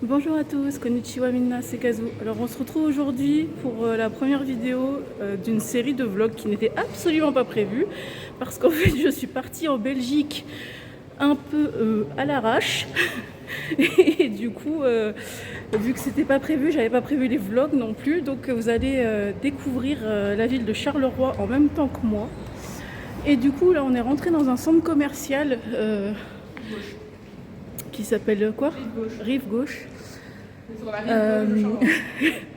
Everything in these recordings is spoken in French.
Bonjour à tous, konnichiwa minna, c'est Kazu. Alors on se retrouve aujourd'hui pour la première vidéo d'une série de vlogs qui n'était absolument pas prévue parce qu'en fait je suis partie en Belgique un peu à l'arrache et du coup vu que c'était pas prévu, j'avais pas prévu les vlogs non plus, donc vous allez découvrir la ville de Charleroi en même temps que moi. Et du coup là on est rentré dans un centre commercial qui s'appelle quoi? Rive Gauche.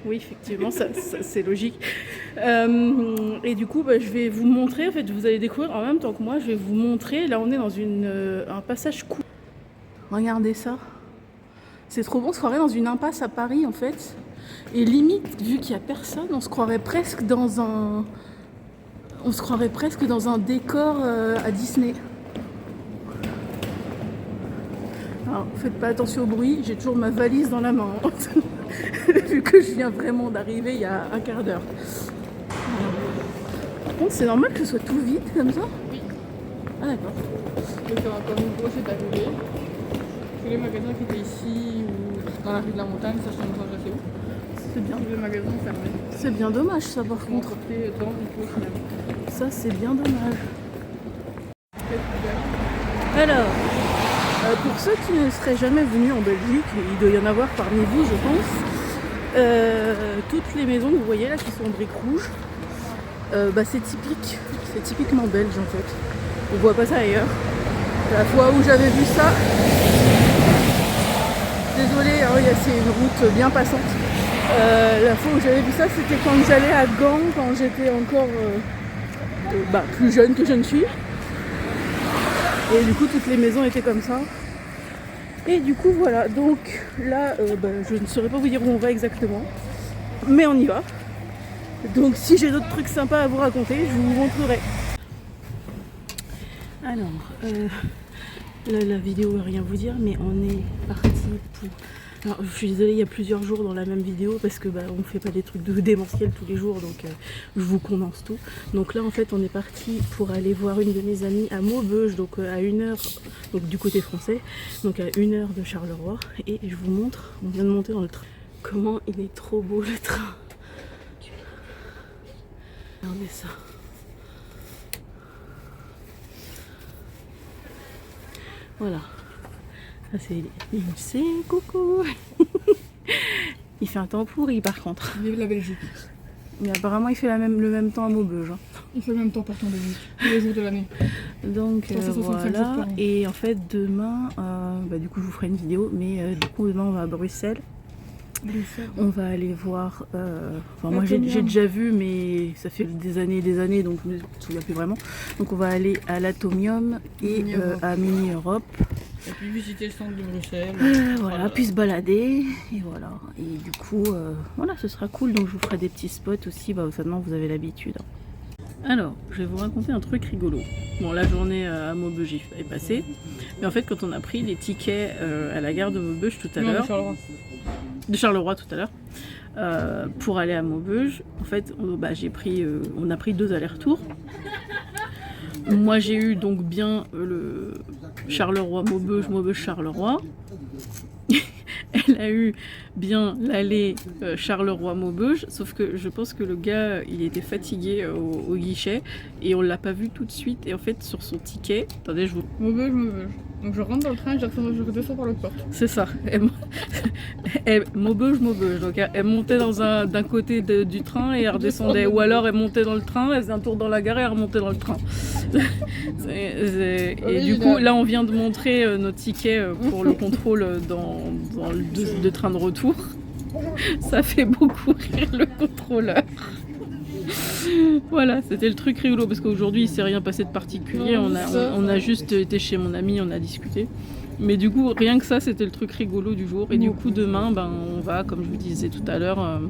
Oui, effectivement, ça, c'est logique. Et du coup, je vais vous montrer, en fait, vous allez découvrir en même temps que moi, je vais vous montrer. Là, on est dans un passage court. Regardez ça. C'est trop bon, on se croirait dans une impasse à Paris, en fait. Et limite, vu qu'il n'y a personne, on se croirait presque dans un... On se croirait presque dans un décor à Disney. Alors, faites pas attention au bruit, j'ai toujours ma valise dans la main, vu que je viens vraiment d'arriver il y a un quart d'heure. Par contre, c'est normal que ce soit tout vide comme ça? Oui. Ah d'accord. Donc ça va comme une grosse arrivée. Tous les magasins qui étaient ici ou dans la rue de la montagne, ça change assez haut. C'est bien. Tous les magasins fermés. C'est bien dommage ça par Ils vont contre. porter dans une cloche finalement. Ça c'est bien dommage. Alors, pour ceux qui ne seraient jamais venus en Belgique, il doit y en avoir parmi vous je pense, toutes les maisons que vous voyez là qui sont en briques rouges, c'est typique, c'est typiquement belge en fait. On voit pas ça ailleurs. La fois où j'avais vu ça, désolé, hein, c'est une route bien passante. La fois où j'avais vu ça, c'était quand j'allais à Gand, quand j'étais encore plus jeune que je ne suis. Et du coup, toutes les maisons étaient comme ça. Et du coup, voilà. Donc là, je ne saurais pas vous dire où on va exactement. Mais on y va. Donc si j'ai d'autres trucs sympas à vous raconter, je vous montrerai. Alors, là, la vidéo ne veut rien vous dire, mais on est parti pour... Alors, je suis désolée, il y a plusieurs jours dans la même vidéo parce que on fait pas des trucs de démentiel tous les jours, donc je vous condense tout. Donc là, en fait, on est parti pour aller voir une de mes amies à Maubeuge, donc à 1 heure, donc du côté français, donc à 1 heure de Charleroi. Et je vous montre, on vient de monter dans le train. Comment il est trop beau le train. Regardez ça. Voilà. Ça c'est l'INSEE, coucou. Il fait un temps pourri par contre. Vive la Belgique. Mais apparemment il fait le même temps à Maubeuge. Il fait le même temps partout en Belgique, tous les jours de l'année. Donc 365 jours voilà. par an. Et en fait demain, du coup je vous ferai une vidéo, mais du coup demain on va à Bruxelles. On va aller voir, moi j'ai déjà vu mais ça fait des années donc je ne me souviens plus vraiment. Donc on va aller à l'Atomium et à Mini Europe. Et puis visiter le centre de Bruxelles. Voilà, puis se balader et voilà. Et du coup, voilà, ce sera cool. Donc je vous ferai des petits spots aussi. Seulement vous avez l'habitude. Alors, je vais vous raconter un truc rigolo. Bon, la journée à Maubeuge est passée. Mais en fait, quand on a pris les tickets à la gare de Maubeuge tout à l'heure... De Charleroi tout à l'heure. Pour aller à Maubeuge, en fait, on a pris 2 allers-retours. Moi, j'ai eu donc bien le Charleroi-Maubeuge, Maubeuge-Charleroi. Elle a eu bien l'aller Charleroi-Maubeuge, sauf que je pense que le gars, il était fatigué au guichet et on l'a pas vu tout de suite. Et en fait, sur son ticket, attendez, je vous... Maubeuge. Donc je rentre dans le train et je redescends par l'autre porte. C'est ça. Maubeuge. Donc elle montait d'un côté du train et elle redescendait. Ou alors elle montait dans le train, elle faisait un tour dans la gare et elle remontait dans le train. Et du coup, là on vient de montrer nos tickets pour le contrôle dans le train de retour. Ça fait beaucoup rire le contrôleur. Voilà, c'était le truc rigolo parce qu'aujourd'hui il s'est rien passé de particulier, on a juste été chez mon ami, on a discuté. Mais du coup, rien que ça, c'était le truc rigolo du jour. Et du coup, demain, on va, comme je vous disais tout à l'heure,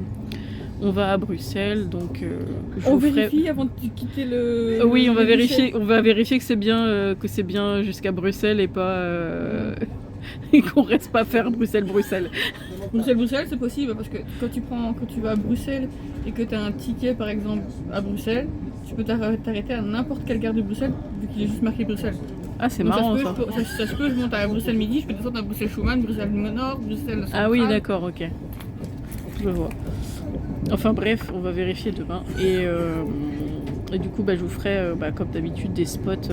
on va à Bruxelles. Donc, vérifie avant de quitter le... Oui, on va vérifier que c'est bien jusqu'à Bruxelles et pas... et qu'on reste pas faire Bruxelles. Bruxelles, c'est possible parce que quand tu vas à Bruxelles et que tu as un ticket par exemple à Bruxelles, tu peux t'arrêter à n'importe quelle gare de Bruxelles vu qu'il est juste marqué Bruxelles. Ah, c'est Donc, marrant ça. ça. Ça se peut, je monte à Bruxelles midi, je peux descendre à Bruxelles Schumann, Bruxelles Nord, Bruxelles Centrale. Ah oui, d'accord, ok. Je vois. Enfin bref, on va vérifier demain. Et du coup, bah, je vous ferai, comme d'habitude, des spots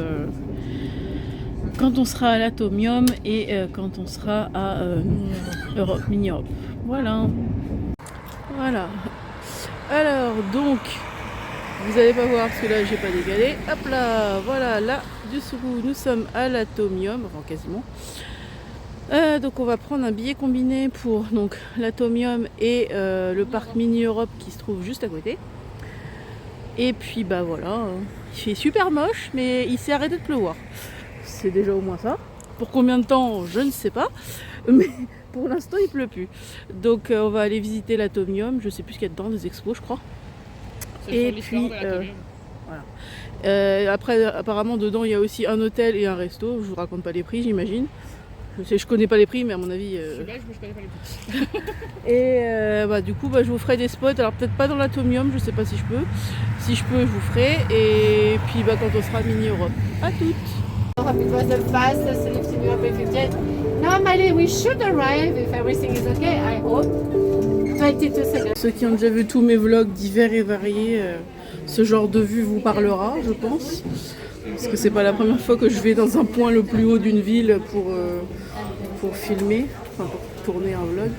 quand on sera à l'Atomium et quand on sera à Europe, Mini Europe. Voilà. Voilà. Alors, donc, vous allez pas voir parce que là, j'ai pas décalé. Hop là, voilà, là, dessous, nous sommes à l'Atomium, enfin quasiment. Donc on va prendre un billet combiné pour donc l'Atomium et le parc Mini Europe qui se trouve juste à côté. Et puis bah voilà, il fait super moche mais il s'est arrêté de pleuvoir. C'est déjà au moins ça. Pour combien de temps, je ne sais pas. Mais pour l'instant il pleut plus. Donc on va aller visiter l'Atomium. Je sais plus ce qu'il y a dedans, des expos je crois. Et puis voilà. Après apparemment dedans il y a aussi un hôtel et un resto. Je vous raconte pas les prix j'imagine. Je connais pas les prix, mais à mon avis. Je suis belge, mais je connais pas les prix. Et du coup, je vous ferai des spots. Alors peut-être pas dans l'Atomium, je sais pas si je peux. Si je peux, je vous ferai. Et puis quand on sera Mini Europe. À toutes. Because the fastest lift in Europe if you get. Normally we should arrive if everything is okay, I hope. 22 seconds. Ceux qui ont déjà vu tous mes vlogs divers et variés, ce genre de vue vous parlera, je pense. Parce que c'est pas la première fois que je vais dans un point le plus haut d'une ville pour filmer, enfin pour tourner un vlog.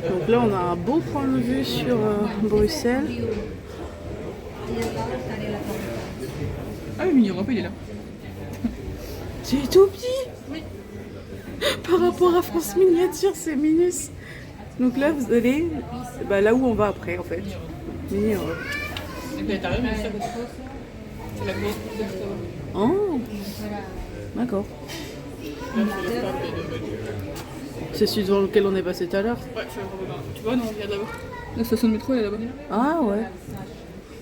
Donc là on a un beau point de vue sur Bruxelles. Ah oui, Mini Europe, il est là. C'est tout petit. Par rapport à France Miniature, c'est minus. Donc là vous allez là où on va après en fait. Mini Europe. Et puis à l'intérieur, mais c'est la grosse course. Oh, d'accord. C'est celui devant lequel on est passé tout à l'heure. Ouais, tu vois, non, il y a de là-bas. La station de métro, elle est là-bas. Ah ouais.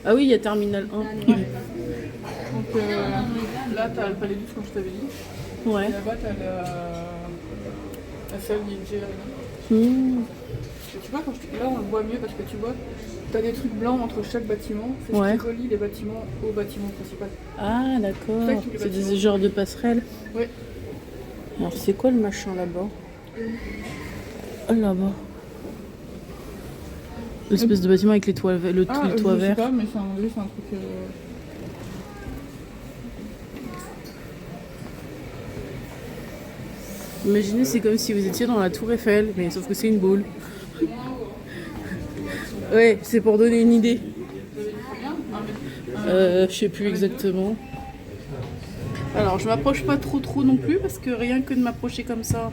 Ah oui, il y a Terminal 1. Donc là, t'as le Palais du comme je t'avais dit. Ouais. Et là-bas, t'as la salle ING Arena. Et tu vois, là, on le voit mieux parce que tu vois, t'as des trucs blancs entre chaque bâtiment. C'est ce qui relie les bâtiments au bâtiment principal. Ah d'accord. C'est des genres de passerelles. Oui. Alors c'est quoi le machin là-bas? Là-bas. L'espèce de bâtiment avec les toits, le toit Je sais vert. pas, mais c'est un truc. Imaginez, c'est comme si vous étiez dans la tour Eiffel, mais sauf que c'est une boule. Ouais, c'est pour donner une idée. Je sais plus exactement. Alors, je m'approche pas trop non plus parce que rien que de m'approcher comme ça,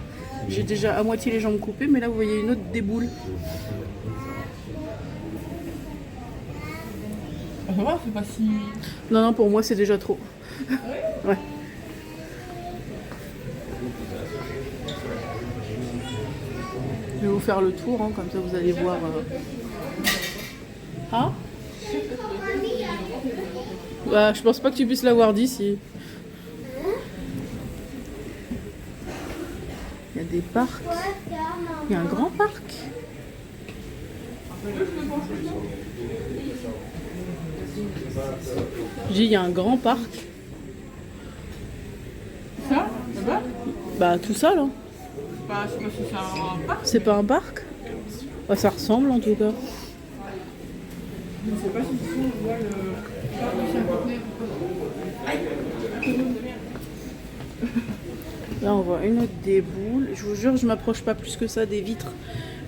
j'ai déjà à moitié les jambes coupées. Mais là, vous voyez une autre déboule. Ça va, c'est pas si. Non, pour moi, c'est déjà trop. Ouais. Je vais vous faire le tour, comme ça vous allez voir. Ah je pense pas que tu puisses la voir d'ici. Il y a des parcs. Il y a un grand parc. J'ai dit, il y a un grand parc. Ça là-bas Tout ça là. Je sais pas si c'est un parc. C'est pas un parc? Ça ressemble en tout cas. Je sais pas si ici on voit le parc de Saint-Contenay. Là on voit une autre déboule. Je vous jure, je m'approche pas plus que ça des vitres.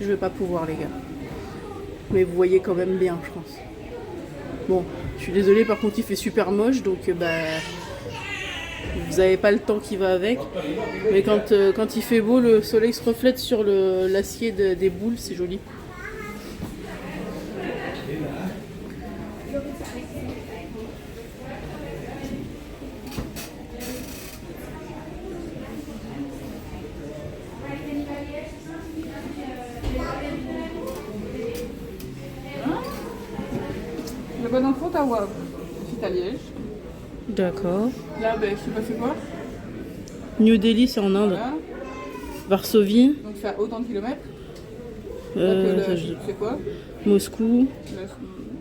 Je vais pas pouvoir les gars. Mais vous voyez quand même bien, je pense. Bon, je suis désolée, par contre il fait super moche, donc vous avez pas le temps qui va avec. Mais quand il fait beau, le soleil se reflète sur l'acier des boules, c'est joli. Là-bas dans le fond, t'as Wavre. C'est à Liège. D'accord. Là, je sais pas c'est quoi. New Delhi, c'est en Inde. Voilà. Varsovie. Donc c'est à autant de kilomètres. Ça, C'est quoi? Moscou,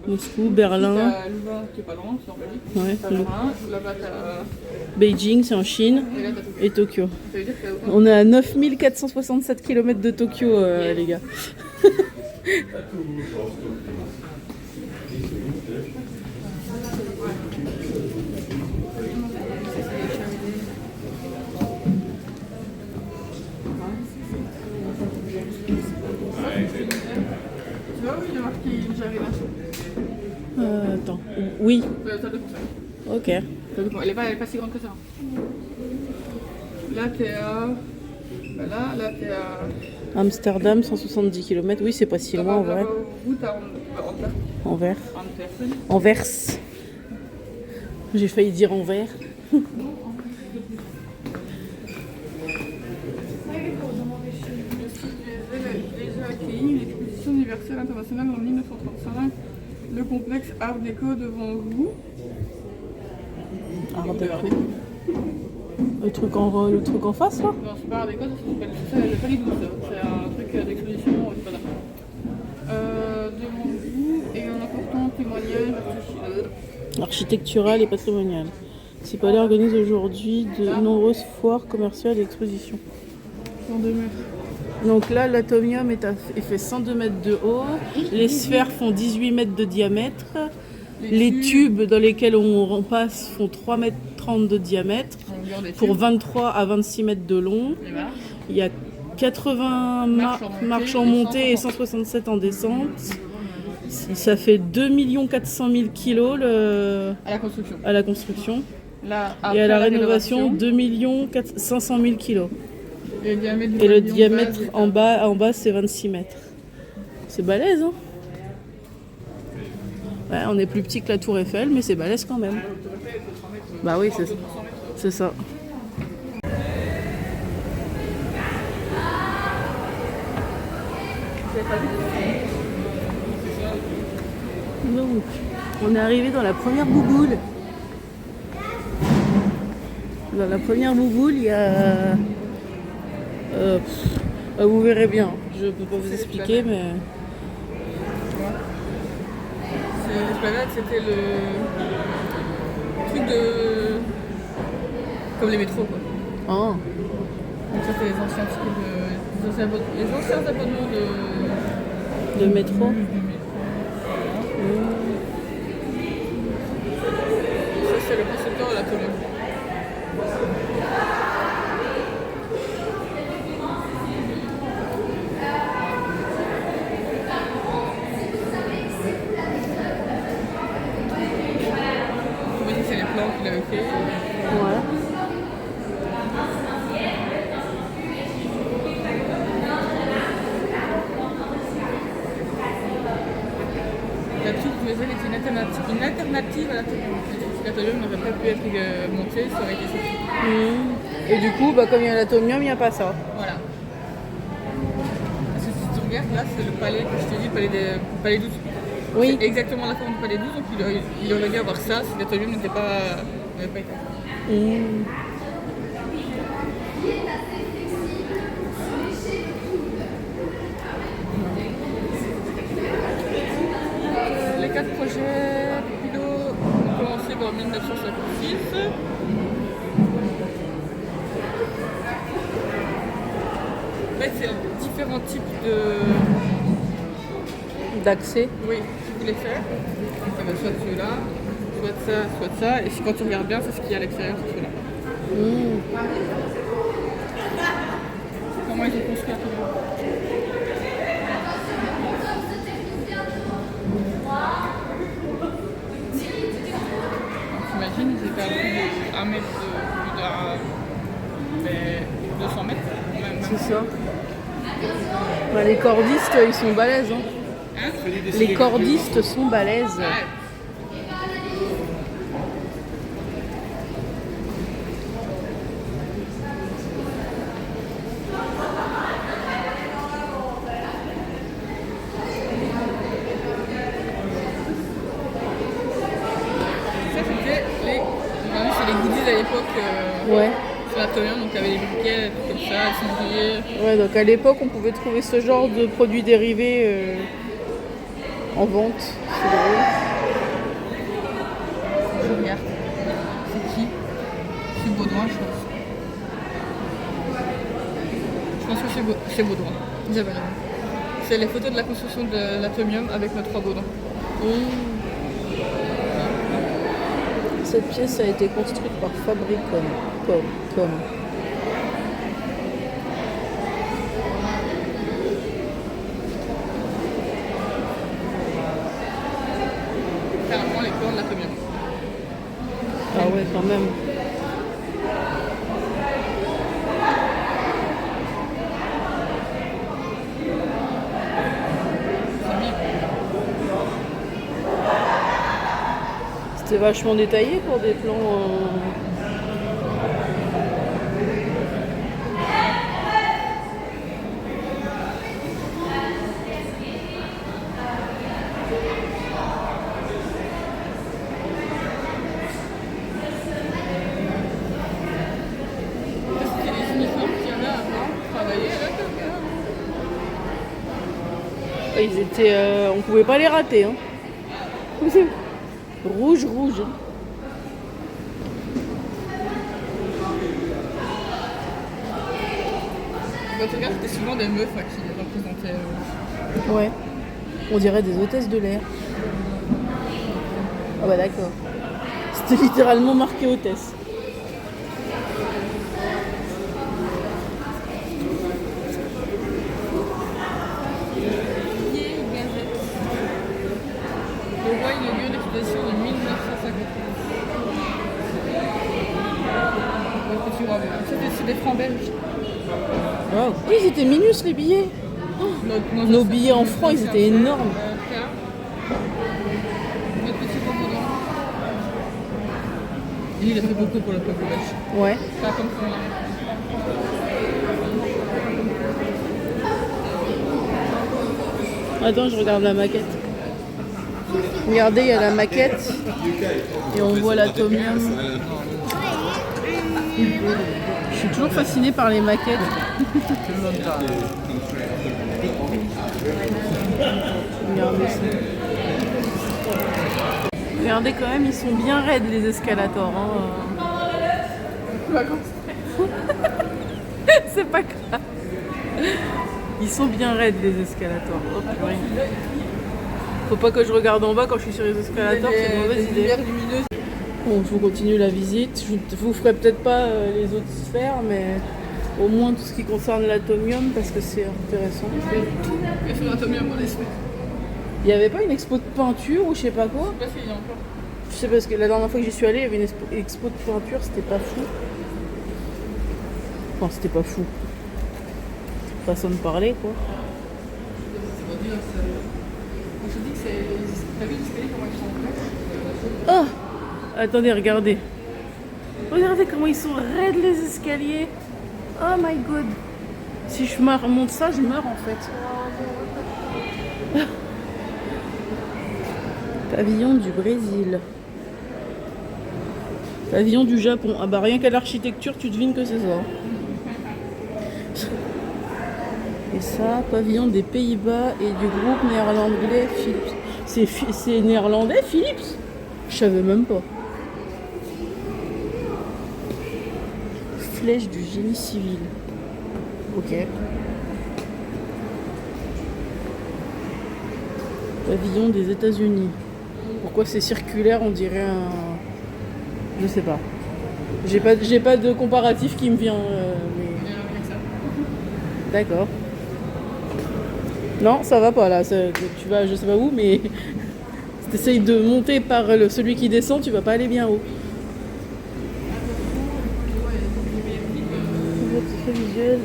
Là, Berlin, t'as Louvain qui est pas loin, c'est en Belgique. ouais, T'as Louvain, là-bas t'as. Beijing, c'est en Chine, Et là t'as Tokyo. et Tokyo. Ça veut dire que t'as On est à 9467 km de Tokyo, les gars. Tu vois où il y a marqué Jarina? Attends, oui, La salle de concert. ok. Elle est pas si grande que ça. Là t'es à. Bah là t'es à. Amsterdam, 170 km, oui, c'est pas si loin en vrai. Là-bas au bout t'as Anvers. Antwerpen. Anvers. J'ai failli dire Anvers. Déjà accueilli une exposition universelle internationale en 1935. Le complexe Art Déco devant vous. Art Déco. Le truc en face là? Non, c'est pas Art Déco, ça s'appelle le Palais 12. C'est un truc d'exposition, c'est pas d'accord. Devant vous et un important témoignage Architectural et patrimonial. Ce palais organise aujourd'hui de nombreuses foires commerciales et expositions. 102 mètres. Donc là, l'atomium il fait 102 mètres de haut, les sphères font 18 mètres de diamètre, les tubes dans lesquels on passe font 3 mètres 30 de diamètre, pour 23 à 26 mètres de long. Il y a 80 marches en montée et 167 en descente. Ça fait 2 400 000 kilos à la construction. Là, Et à la rénovation, 2 500 000 kilos. Et le diamètre en bas, c'est 26 mètres. C'est balèze, hein? Ouais, on est plus petit que la Tour Eiffel, mais c'est balèze quand même. Bah oui, c'est ça. Donc, on est arrivé dans la première bouboule. Dans la première bouboule, il y a... vous verrez bien, je peux pas vous expliquer, mais... L'esplanade, c'était le truc de... comme les métros, quoi. Oh. Donc ça, c'est les anciens trucs les anciens abonnements de métro. Ça, c'est le concepteur de la commune. C'est les plans qu'il avait fait. Ouais. La tour Duezel est une alternative à l'atelier. Si l'atelier n'aurait pas pu être monté, ça aurait été ça. Et du coup, comme il y a l'atomium, il n'y a pas ça. Voilà. Parce que si tu regardes, là, c'est le palais, que je t'ai dit, le palais 12. Oui. C'est exactement la forme du palais 12, donc il aurait dû avoir ça si l'atelier n'avait pas été. Les 4 projets pilotes ont commencé en 1956. En fait, c'est différents types d'accès. Oui, tu voulais faire. Ça va soit de ceux-là, soit de ça. Et quand tu regardes bien, c'est ce qu'il y a à l'extérieur, c'est ceux-là. Comment ils ont construit l'atelier? T'imagines, ils étaient à plus de 1 mètre de 200 mètres. C'est ça. Bah, les cordistes, ils sont balèzes. Hein. Les cordistes sont balèzes. Ouais. C'est les goodies à l'époque. Ouais. Sur l'atelier, donc il y avait des briquets, tout comme ça, des cendriers. Ouais, donc à l'époque, on pouvait trouver ce genre de produits dérivés en vente. C'est drôle. Je regarde. C'est qui? C'est Baudouin, je pense. Je pense que c'est Baudouin. J'avais raison. C'est les photos de la construction de l'atomium avec nos 3 Baudouins. Cette pièce a été construite par Fabricom. Carrément les corps de l'atomium. Ah ouais, quand même. C'était vachement détaillé pour des plans. C'était les uniformes qu'il y avait avant pour travailler à l'atomium. Ils étaient. On pouvait pas les rater. Hein. Rouge. Quand tu regardes, c'était souvent des meufs qui représentaient. Ouais. On dirait des hôtesses de l'air. Ah bah d'accord. C'était littéralement marqué hôtesse. Le roi inaugure l'exposition de 1950. C'est des francs belges. Wow. Oui, ils étaient minus les billets. Nos billets en francs, ils étaient énormes. Notre petit Baudouin. Et il a fait beaucoup pour le peuple belge. Ouais. Pas comme ça. Attends, je regarde la maquette. Regardez, il y a la maquette. Et on voit l'atomium. Je suis toujours fascinée par les maquettes. Regardez ça. Regardez quand même, ils sont bien raides les escalators. Hein. C'est pas grave. Ils sont bien raides les escalators. Oh, purée. Faut pas que je regarde en bas quand je suis sur les escalators, c'est une mauvaise idée. Bon, je vous continue la visite. Je vous ferai peut-être pas les autres sphères, mais au moins tout ce qui concerne l'atomium parce que c'est intéressant. Et sur l'atomium, on espère. Il n'y avait pas une expo de peinture ou je sais pas quoi? Je sais pas s'il y a encore. Je sais parce que la dernière fois que j'y suis allée, il y avait une expo de peinture, c'était pas fou. Enfin, c'était pas fou. Façon de parler, quoi. Je te dis que c'est. T'as vu l'escalier comment ils sont en place? Oh! Attendez, regardez. Regardez comment ils sont raides les escaliers. Oh my god. Si je remonte ça, je meurs en fait. Pavillon du Brésil. Pavillon du Japon. Ah bah rien qu'à l'architecture, tu devines que c'est ça. Et ça, pavillon des Pays-Bas et du groupe néerlandais Philips. C'est néerlandais Philips? Je savais même pas. Flèche du génie civil. Ok. Pavillon des États-Unis. Pourquoi c'est circulaire? On dirait un. Je sais pas. J'ai pas de comparatif qui me vient. Mais... D'accord. Non, ça va pas là. Tu vas, je sais pas où, mais si t'essayes de monter par celui qui descend, tu vas pas aller bien haut. Visuel,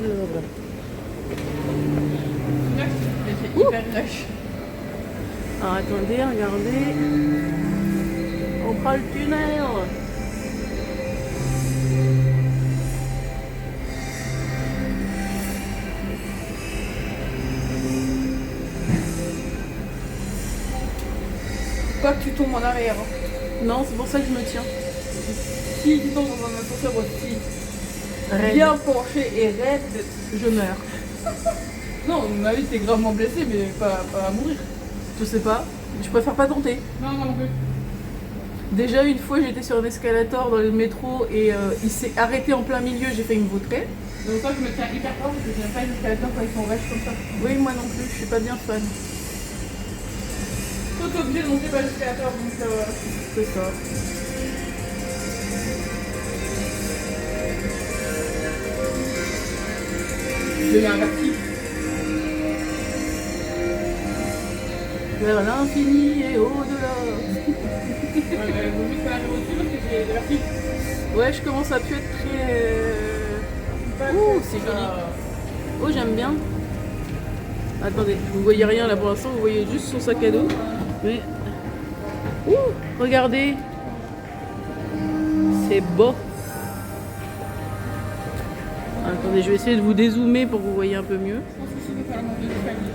C'est hyper rush. alors attendez, regardez. On prend le tunnel. Pas que tu tombes en arrière. Hein. Non, c'est pour ça que je me tiens. Si tu tombes dans un ascenseur aussi Raide. bien penché et raide, Je meurs. non, à mon avis, t'es gravement blessé, mais pas à mourir. Je sais pas. Je préfère pas tenter. Non, non plus. Déjà une fois j'étais sur un escalator dans le métro et il s'est arrêté en plein milieu, j'ai failli me vautrer. Donc ça je me tiens hyper fort parce que j'aime pas les escalators quand ils sont vaches comme ça. Oui moi non plus, je suis pas bien fan. Toi t'es obligé de monter par l'escalator donc C'est ça. j'ai eu un vertige. Vers l'infini et au-delà. Ouais, mais vaut mieux que ça arrive au-dessus parce que j'ai des vertiges. Ouais, je commence à plus être très... Ouh, c'est joli. Oh, j'aime bien. Attendez, vous voyez rien là pour l'instant, vous voyez juste son sac à dos. Mais... Ouh, regardez. C'est beau. Attendez, je vais essayer de vous dézoomer pour que vous voyez un peu mieux. Je pense que c'est de faire mon escalier.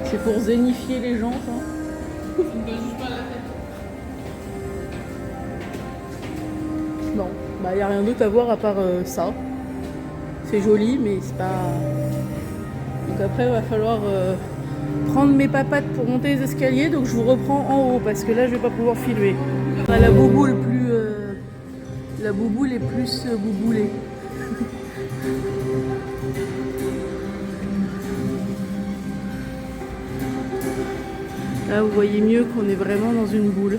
C'est pour zénifier les gens, ça. Ça me donne juste mal à la tête. Non, bah y a rien d'autre à voir à part ça. C'est joli, mais c'est pas... Donc après, il va falloir prendre mes papates pour monter les escaliers. Donc je vous reprends en haut parce que là, je vais pas pouvoir filmer. La bouboule plus... La bouboule est plus bouboulée. Là, vous voyez mieux qu'on est vraiment dans une boule.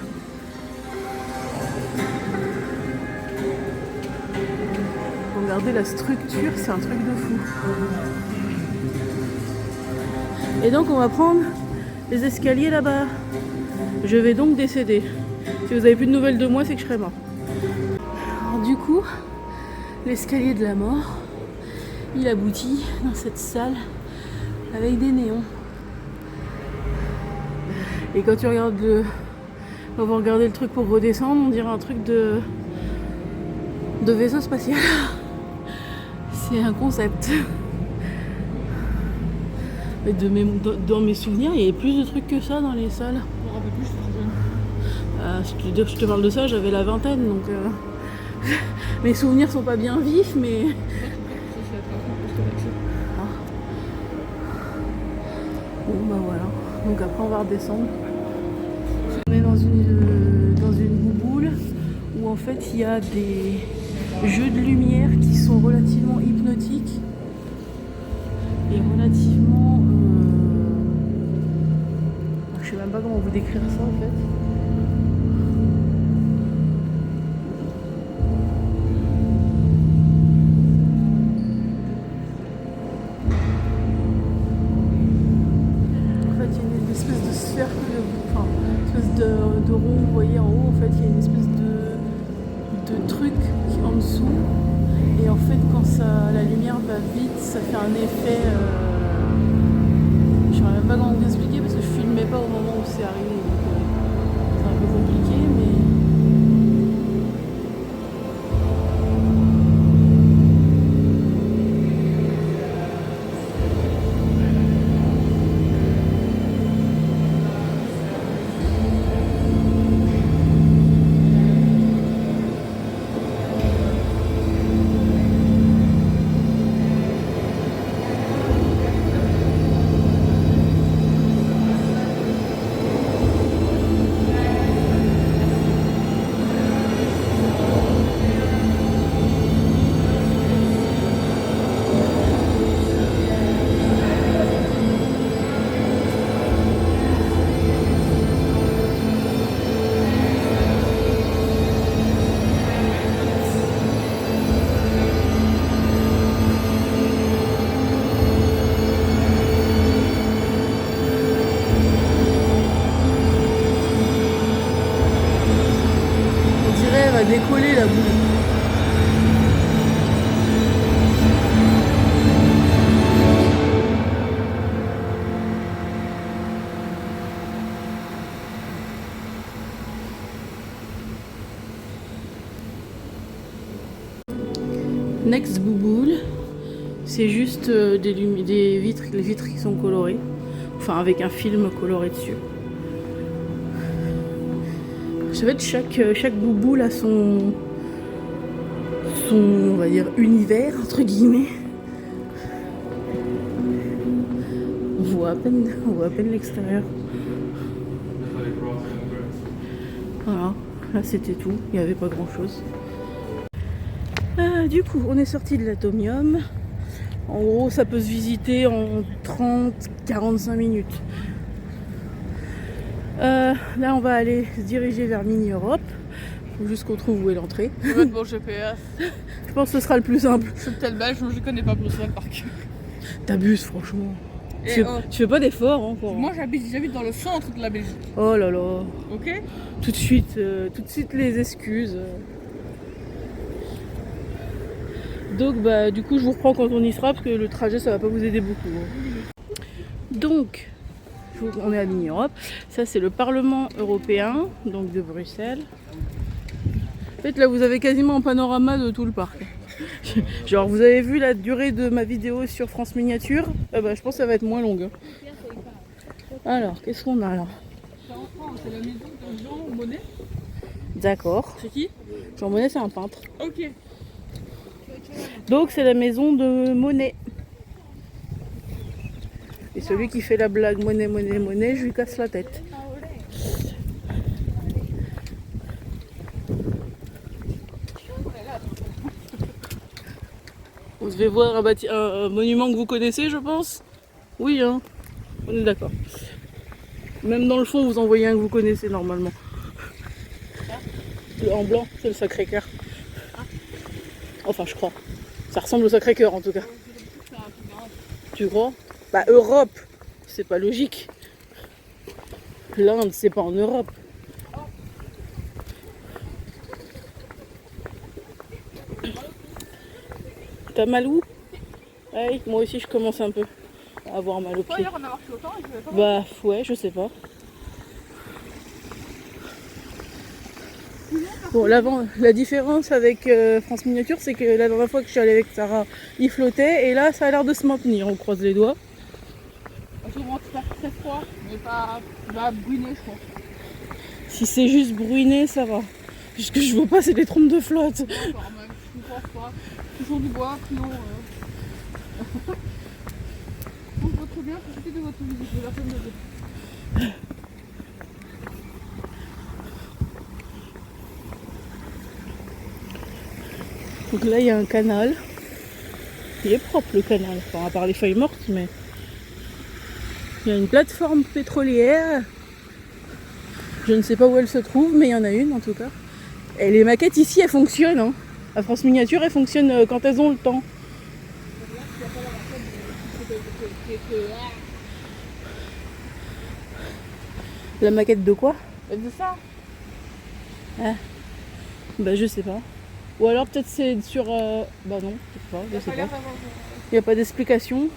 Regardez la structure, c'est un truc de fou. Et donc, on va prendre les escaliers là-bas. Je vais donc décéder. Si vous avez plus de nouvelles de moi, c'est que je serai mort. Alors, du coup, l'escalier de la mort, il aboutit dans cette salle avec des néons. Et quand tu regardes quand vous regardez le truc pour redescendre, on dirait un truc de vaisseau spatial. C'est un concept. Et dans mes souvenirs, il y avait plus de trucs que ça dans les salles. Je me rappelle plus, je suis jeune. Je te parle de ça, j'avais la vingtaine, donc mes souvenirs sont pas bien vifs, mais... Bon bah voilà, donc après on va redescendre. On est dans une bouboule où en fait il y a des jeux de lumière qui sont relativement hypnotiques et relativement... Je sais même pas comment vous décrire ça en fait. De rond, vous voyez en haut, en fait, il y a une espèce de truc en dessous. Et en fait, quand la lumière va vite, ça fait un effet... je ne saurais même pas comment vous expliquer parce que je filmais pas au moment où c'est arrivé. Donc, c'est un peu compliqué, mais... Décoller la boule. Next bouboule, c'est juste des vitres, les vitres qui sont colorées, enfin avec un film coloré dessus. fait, chaque bouboule a son, on va dire, univers, entre guillemets. On voit à peine l'extérieur. Voilà, là c'était tout, il n'y avait pas grand chose. Du coup, on est sorti de l'Atomium. En gros, ça peut se visiter en 30-45 minutes. Là, on va aller se diriger vers Mini Europe. Faut juste qu'on trouve où est l'entrée. Je vais mettre mon GPS. Je pense que ce sera le plus simple. Je suis peut-être belge, je connais pas Bruxelles par cœur. T'abuses, franchement. Et Tu fais pas d'efforts encore. moi j'habite dans le centre de la Belgique. Oh là là. Ok. Tout de suite les excuses. Donc bah du coup je vous reprends quand on y sera parce que le trajet ça va pas vous aider beaucoup. Donc on est à Mini Europe. Ça c'est le Parlement européen, donc de Bruxelles. En fait là vous avez quasiment un panorama de tout le parc. Genre vous avez vu la durée de ma vidéo sur France Miniature, bah, je pense que ça va être moins longue. Alors qu'est-ce qu'on a là? C'est la maison de Jean Monnet. D'accord. C'est qui? Jean Monnet c'est un peintre. Ok. Donc c'est la maison de Monet. Et celui qui fait la blague Monet, Monet, Monet, je lui casse la tête. On devait voir un monument que vous connaissez, je pense. Oui, hein. On est d'accord. Même dans le fond, vous en voyez un que vous connaissez normalement. Le en blanc, c'est le Sacré-Cœur. Enfin, je crois. Ça ressemble au Sacré-Cœur en tout cas. Tu crois? Bah, Europe, c'est pas logique. L'Inde, c'est pas en Europe. T'as mal où? Ouais, moi aussi, je commence un peu à avoir mal au pied. Hier, on a marché autant et je vais pas. Bah, ouais, je sais pas. Bon, la différence avec France Miniature, c'est que la dernière fois que je suis allée avec Sarah, il flottait et là, ça a l'air de se maintenir. On croise les doigts. Souvent, tu faire très froid, mais pas brûler, je crois. Si c'est juste bruiner, ça va. Ce que je veux pas, c'est des trompes de flotte. Non, genre, même, je pense pas. Toujours du bois, sinon. On voit très bien, profitez de votre visite, de la fin de la vie. Donc là, il y a un canal. Il est propre le canal, enfin, à part les feuilles mortes, mais il y a une plateforme pétrolière. Je ne sais pas où elle se trouve, mais il y en a une en tout cas. Et les maquettes ici, elles fonctionnent. Hein. À France Miniature, elles fonctionnent quand elles ont le temps. La maquette de quoi? C'est ça. Ah. Bah je sais pas. Ou alors peut-être c'est sur... Bah non, peut-être pas, je sais pas. Il n'y a pas d'explication.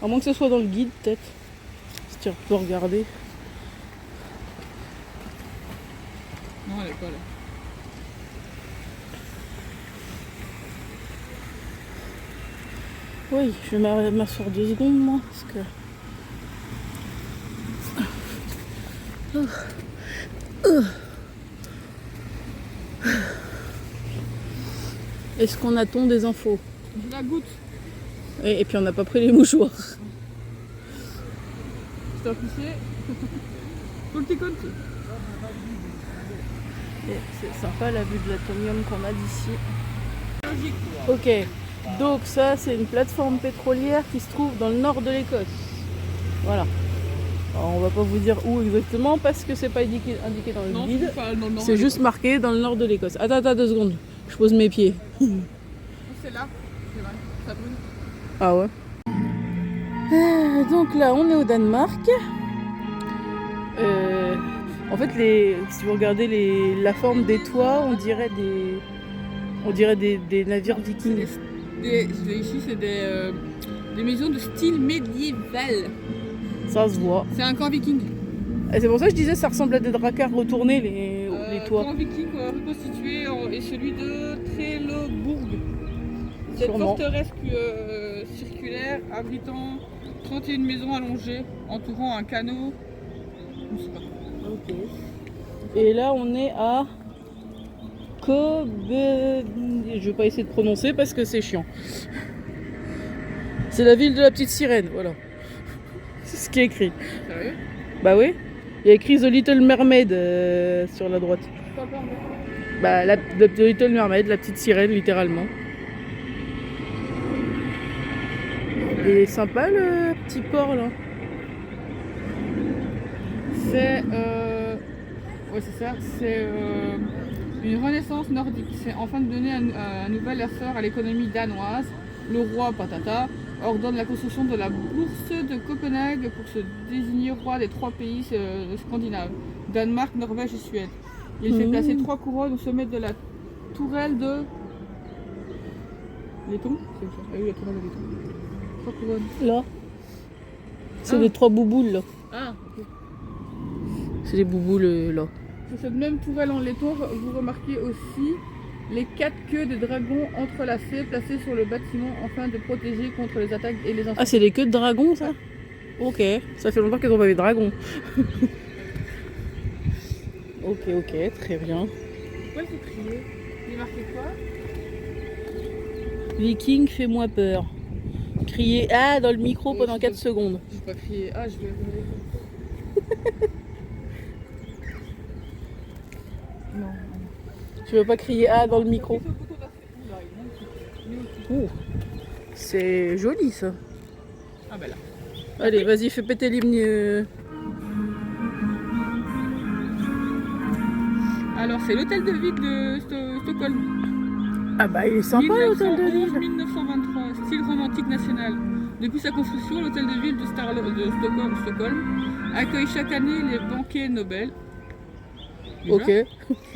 À moins que ce soit dans le guide peut-être. Si tu peux regarder. Non, elle est pas là. Oui, je vais m'asseoir 2 secondes moi parce que... Est-ce qu'on attend des infos? Je la goûte. Et puis on n'a pas pris les mouchoirs. Je t'ai poussé. Conti. C'est sympa la vue de l'atomium qu'on a d'ici. Logique. Ok, donc ça c'est une plateforme pétrolière qui se trouve dans le nord de l'Écosse. Voilà. Alors, on va pas vous dire où exactement parce que c'est pas indiqué dans le guide. C'est juste marqué dans le nord de l'Écosse. Attends 2 secondes. Je pose mes pieds. C'est là. C'est vrai. Ça brûle. Ah ouais. Donc là on est au Danemark. En fait si vous regardez la forme des toits, on dirait des navires vikings. Ici c'est des maisons de style médiéval. Ça se voit. C'est un camp viking. Et c'est pour ça que je disais ça ressemble à des dracars retournés les toits. Le camp viking reconstitué est celui de Trelleborg. Cette Sûrement. forteresse circulaire abritant 31 maisons allongées entourant un canot. Je sais pas. Ok. Et là, on est à Kobe. Je vais pas essayer de prononcer parce que c'est chiant. C'est la ville de la petite sirène, voilà. C'est ce qui est écrit. Sérieux? Bah oui. Il y a écrit The Little Mermaid sur la droite. Bah The Little Mermaid, la petite sirène, littéralement. Il est sympa le petit port là. C'est ouais, c'est ça, c'est une renaissance nordique. C'est enfin de donner un nouvel essor à l'économie danoise. Le roi Patata ordonne la construction de la bourse de Copenhague pour se désigner roi des 3 pays scandinaves, Danemark, Norvège et Suède. Il fait placer 3 couronnes au sommet de la tourelle de Letton. C'est ça. Ah oui, la tourelle de Letton. 3 couronnes. Là. C'est les 3 bouboules là. Ah, ok. C'est les bouboules là. Sur cette même tourelle en laiton, vous remarquez aussi les 4 queues de dragons entrelacées placées sur le bâtiment afin de protéger contre les attaques et les incendies. Ah, c'est les queues de dragon ça? Ok, ça fait longtemps qu'ils n'ont pas eu de dragon. Ok, très bien. Pourquoi c'est crié? Il est marqué quoi? Viking, fais-moi peur. Crier ah dans le micro pendant 4 secondes. Je vais pas crier ah, je vais regarder. Non. Tu veux pas crier ah dans le micro? C'est joli ça. Ah ben là. Allez, vas-y, fais péter l'hymne. Alors c'est l'hôtel de ville de Stockholm. Ah bah il est sympa l'hôtel de ville. 1923, style romantique national. Depuis sa construction, l'hôtel de ville de Stockholm accueille chaque année les banquets Nobel. Déjà. Ok,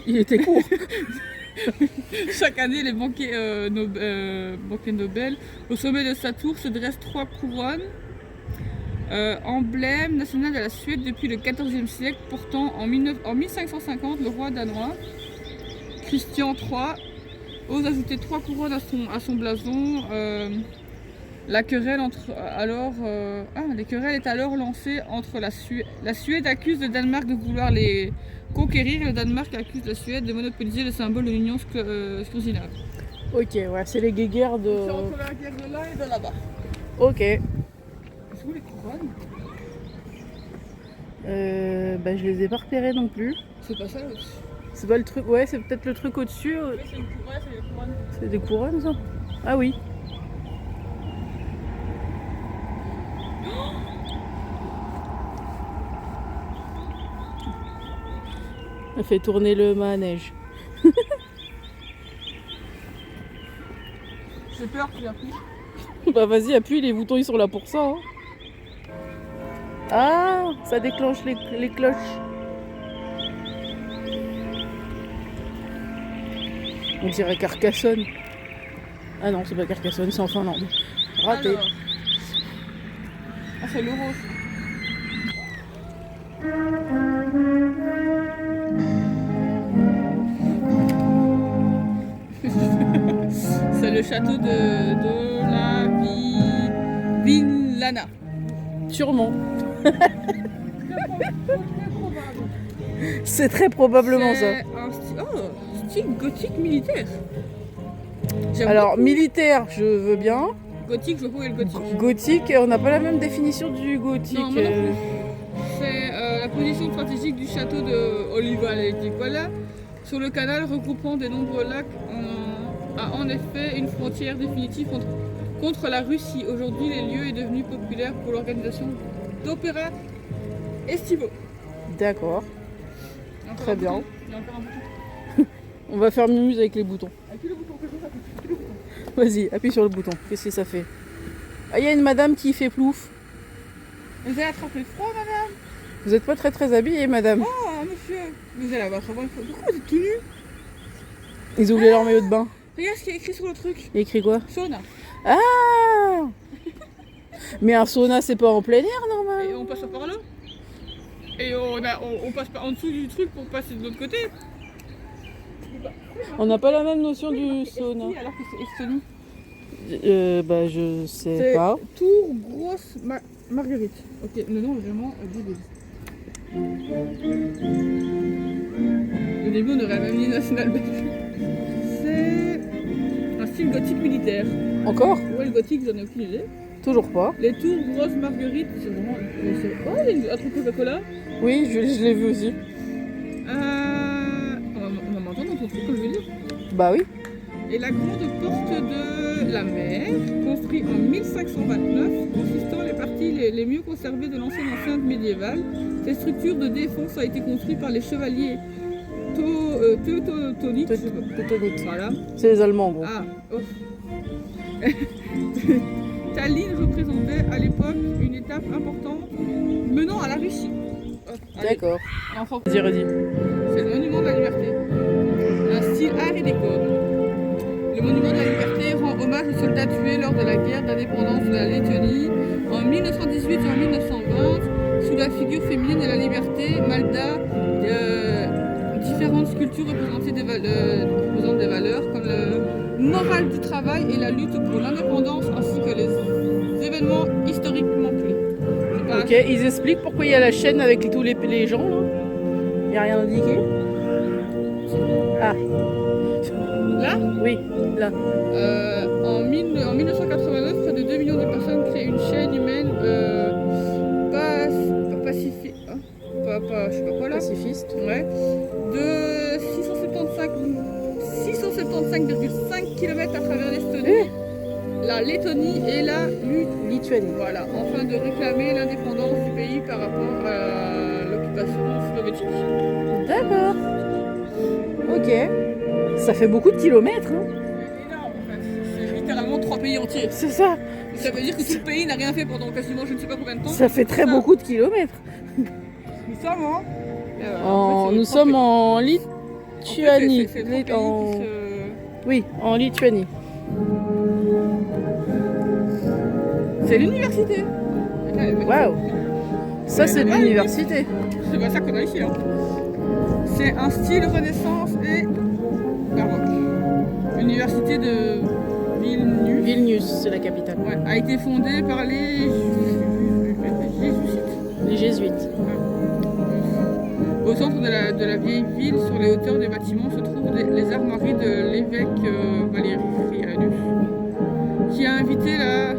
il était court. Chaque année, les banquets Nobel. Au sommet de sa tour se dressent 3 couronnes, emblème national de la Suède depuis le XIVe siècle, portant en 1550 le roi danois Christian III ose ajouter 3 couronnes à son blason. Les querelle est alors lancée entre la Suède accuse le Danemark de vouloir les conquérir et le Danemark accuse la Suède de monopoliser le symbole de l'Union scandinave. Ok, ouais, c'est les guéguerres de... C'est entre la guerre de là et de là-bas. Ok. C'est où les couronnes? Bah je les ai pas repérées non plus. C'est pas ça là-dessus. C'est pas le truc... Ouais, c'est peut-être le truc au-dessus. Oui, c'est une couronne, c'est des couronnes. C'est des couronnes ça? Ah oui. Elle fait tourner le manège. J'ai peur qu'il appuie. Bah vas-y, appuie, les boutons ils sont là pour ça. Hein. Ah, ça déclenche les cloches. On dirait Carcassonne. Ah non, c'est pas Carcassonne, c'est en Finlande. Raté. Alors. Ah, c'est l'euro. C'est le château de la Vinlana. Sûrement. C'est très probablement ça. C'est un style gothique militaire. J'aime Alors, beaucoup. militaire, je veux bien. Gothique, je vois où est le gothique. Gothique, on n'a pas la même définition du gothique. Non, moi non plus. C'est la position stratégique du château de Oliva-Leiticola sur le canal regroupant de nombreux lacs a en effet une frontière définitive contre la Russie. Aujourd'hui, les lieux est devenu populaire pour l'organisation d'opéras estivaux. D'accord, Il y a encore très un bien. bouton. Il y a encore un bouton. On va faire mumuse avec les boutons. Appuie le bouton, quelque chose, appuie le bouton. Vas-y, appuie sur le bouton. Qu'est-ce que ça fait? Ah, il y a une madame qui fait plouf. Vous allez attraper froid, madame? Vous n'êtes pas très habillée, madame. Oh, monsieur, vous allez avoir très bonne froid. Pourquoi vous êtes tout nu? Ils ont oublié leur maillot de bain. Regarde ce qu'il y a écrit sur le truc. Il y a écrit quoi? Sauna. Ah! Mais un sauna, c'est pas en plein air, Et normalement. on passe par là. Et on passe en dessous du truc pour passer de l'autre côté. On n'a pas la même notion du sauna. Alors que c'est Estonie. Bah, je sais C'est pas. Tour Grosse Marguerite. Ok, le nom est vraiment débile. début, on aurait la même ligne nationale belge. C'est un style gothique militaire. Encore? Ouais, le gothique, j'en ai aucune idée. Toujours pas. Les tours grosses marguerites, c'est vraiment. Oh, il y a un truc Coca-Cola. Oui, je l'ai vu aussi. On va m'entendre dans ton truc quand je vais lire. Bah oui. Et la grande porte de la mer, construite en 1529, consistant les parties les mieux conservées de l'ancienne enceinte médiévale. Cette structure de défense a été construite par les chevaliers teutoniques. Voilà. C'est les Allemands, gros. Ah, oh. Tallinn représentait à l'époque une étape importante menant à la Russie. Oh, D'accord. Enfin, Vas-y, redis. c'est le monument de la liberté. Un style art et décor. Le monument de la liberté rend hommage aux soldats tués lors de la guerre d'indépendance de la Lettonie en 1918 et en 1920 sous la figure féminine de la liberté. Malda, différentes sculptures représentant des valeurs comme le moral du travail et la lutte pour l'indépendance ainsi que les événements historiquement clés. Ok, ils expliquent pourquoi il y a la chaîne avec tous les gens là. Il n'y a rien indiqué. Ah. Là, Oui, là. en 1989, près de 2 millions de personnes créent une chaîne humaine pacifique. Hein, je sais pas quoi là. Pacifiste. Ouais. De 675,5 km à travers l'Estonie, la Lettonie et la Lituanie. Voilà, afin de réclamer l'indépendance du pays par rapport à l'occupation soviétique. D'accord. Ok. Ça fait beaucoup de kilomètres. Hein. C'est énorme en fait. C'est littéralement 3 pays entiers. C'est ça. Ça veut dire que tout le pays n'a rien fait pendant quasiment je ne sais pas combien de temps. Ça fait très beaucoup de kilomètres. Nous sommes Nous sommes en Lituanie. Oui, en Lituanie. C'est l'université. Waouh. Ça, c'est de l'université. C'est pas ça qu'on a ici. Hein. C'est un style Renaissance et baroque. L'université de Vilnius. Vilnius, c'est la capitale. Ouais, a été fondée par les jésuites. Les jésuites. Au centre de la vieille ville, sur les hauteurs des bâtiments, se trouvent les armoiries de l'évêque Valerianus, qui a invité la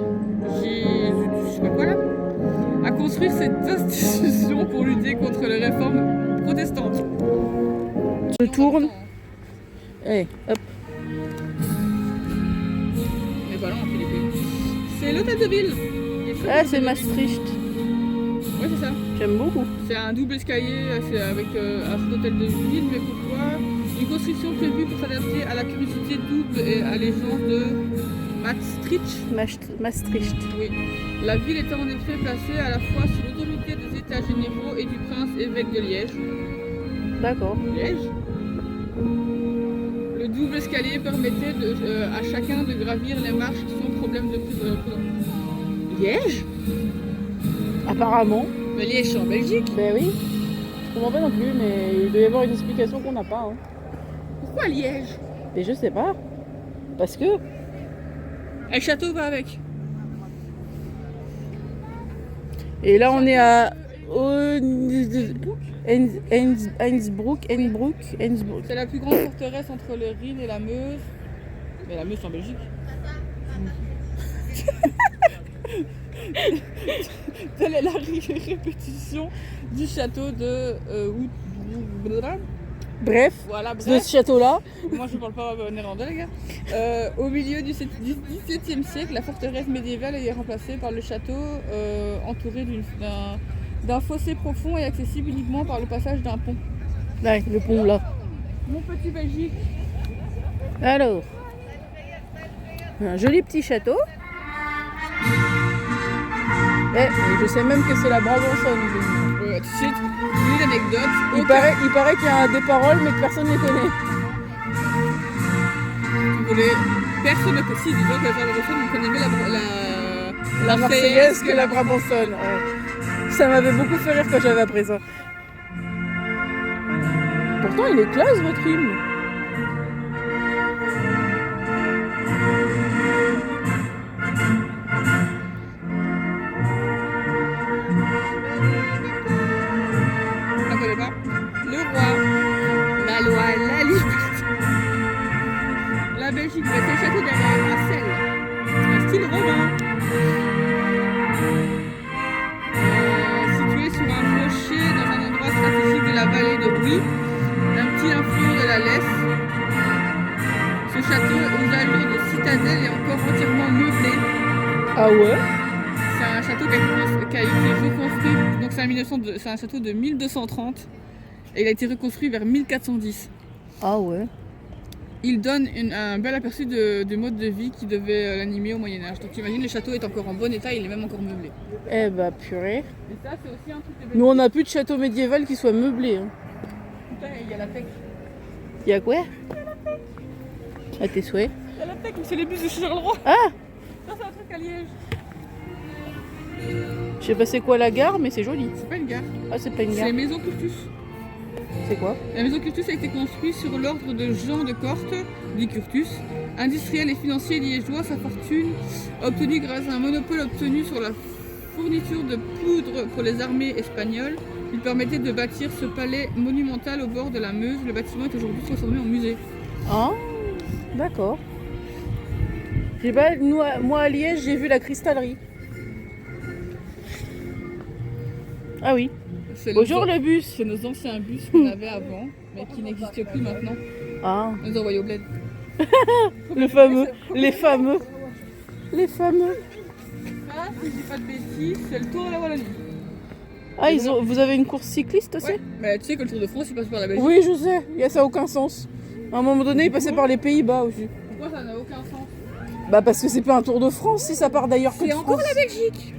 à construire cette institution pour lutter contre les réformes protestantes. Je tourne. Allez, hop. Mais voilà, on fait les pays. C'est l'hôtel de ville. Ah, c'est Maastricht. Ouais, c'est ça. J'aime beaucoup. C'est un double escalier, c'est avec un hôtel de ville, mais pourquoi? Une construction prévue pour s'adapter à la curiosité double et à l'essence de Maastricht. Oui. La ville était en effet placée à la fois sous l'autorité des États généraux et du prince évêque de Liège. D'accord. Liège. Le double escalier permettait à chacun de gravir les marches sans problème de Liège? Apparemment. Mais Liège, c'est en Belgique. Ben oui. Je comprends pas non plus, mais il doit y avoir une explication qu'on n'a pas. Hein. Pourquoi Liège? Mais je sais pas. Parce que. Et le château va avec. Et là, on est à Innsbruck. C'est la plus grande forteresse entre le Rhin et la Meuse. Mais la Meuse, c'est en Belgique. Telle est la répétition du château de Bref, voilà, de ce château-là. Moi je parle pas néerlandais les gars. Au milieu du XVIIe siècle, la forteresse médiévale est remplacée par le château entouré d'un fossé profond et accessible uniquement par le passage d'un pont. Ouais, le pont là. Mon petit Belgique. Alors, un joli petit château. Je sais même que c'est la Brabançonne. Tout de suite, une anecdote. Il paraît qu'il y a des paroles, mais que personne ne les connaît. Personne ne précise, disons que la Brabançonne, on connaît mieux la Marseillaise que la Brabançonne. Ouais. Ça m'avait beaucoup fait rire quand j'avais appris ça. Pourtant, il est classe votre hymne. Le roi, la loi Ah ouais? C'est un château qui a été reconstruit, donc c'est un château de 1230 et il a été reconstruit vers 1410. Ah ouais? Il donne un bel aperçu du mode de vie qui devait l'animer au Moyen-Âge. Donc tu imagines, le château est encore en bon état, il est même encore meublé. Eh bah purée. Et ça, c'est aussi un truc de Nous on n'a plus de château médiéval qui soit meublé. Hein. Putain, il y a la PEC. Il y a quoi? À tes souhaits. Il y a la PEC, c'est les bus de Charleroi. Ah! Ça, c'est un truc à Liège. Je sais pas c'est quoi la gare, mais c'est joli. C'est pas une gare. Ah, c'est pas une C'est gare. les maisons Curtus. C'est quoi? La maison Curtus a été construite sur l'ordre de Jean de Corte, dit Curtus, industriel et financier liégeois. Sa fortune, obtenue grâce à un monopole obtenu sur la fourniture de poudre pour les armées espagnoles, lui permettait de bâtir ce palais monumental au bord de la Meuse. Le bâtiment est aujourd'hui transformé en musée. Ah, d'accord. J'ai pas, moi à Liège, j'ai vu la cristallerie. Ah oui. Bonjour le bus. C'est nos anciens bus qu'on avait avant, mais qui n'existent plus maintenant. Ah. On les a envoyés au bled. Le fameux. Les fameux. Les fameux. Ah, si je dis pas de bêtises, c'est le Tour de la Wallonie. Ah, vous avez une course cycliste aussi? Ouais, mais tu sais que le Tour de France, il passe par la Belgique. Oui, je sais. Ça n'a aucun sens. À un moment donné, il passait par les Pays-Bas aussi. Pourquoi ça n'a aucun sens? Bah parce que c'est pas un Tour de France si ça part d'ailleurs que de C'est encore France. la Belgique.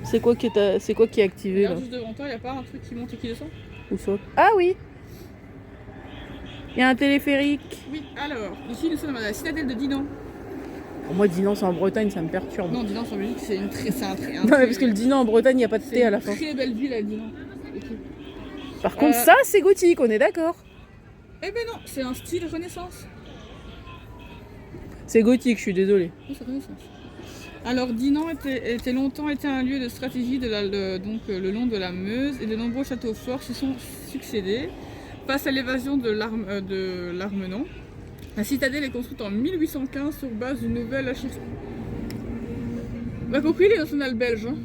C'est quoi qui est activé là? Regarde juste devant toi, il n'y a pas un truc qui monte et qui descend? Où ça? Ah oui. Il y a un téléphérique. Oui, alors, ici nous sommes à la citadelle de Dinan. Moi, Dinan, c'est en Bretagne, ça me perturbe. Non, Dinan, c'est en Belgique, c'est un Non, mais parce que le Dinan en Bretagne, il n'y a pas de T à la fin. C'est une très belle ville à Dinan. Okay. Par contre, ça, c'est gothique, on est d'accord. Eh ben non, c'est un style Renaissance. C'est gothique, je suis désolée. Oui, c'est Renaissance. Alors, Dinan était longtemps un lieu de stratégie donc, le long de la Meuse, et de nombreux châteaux forts se sont succédés. Face à l'évasion de l'Armenon, la citadelle est construite en 1815 sur base d'une nouvelle architecture. On a compris les nationales belges. Hein.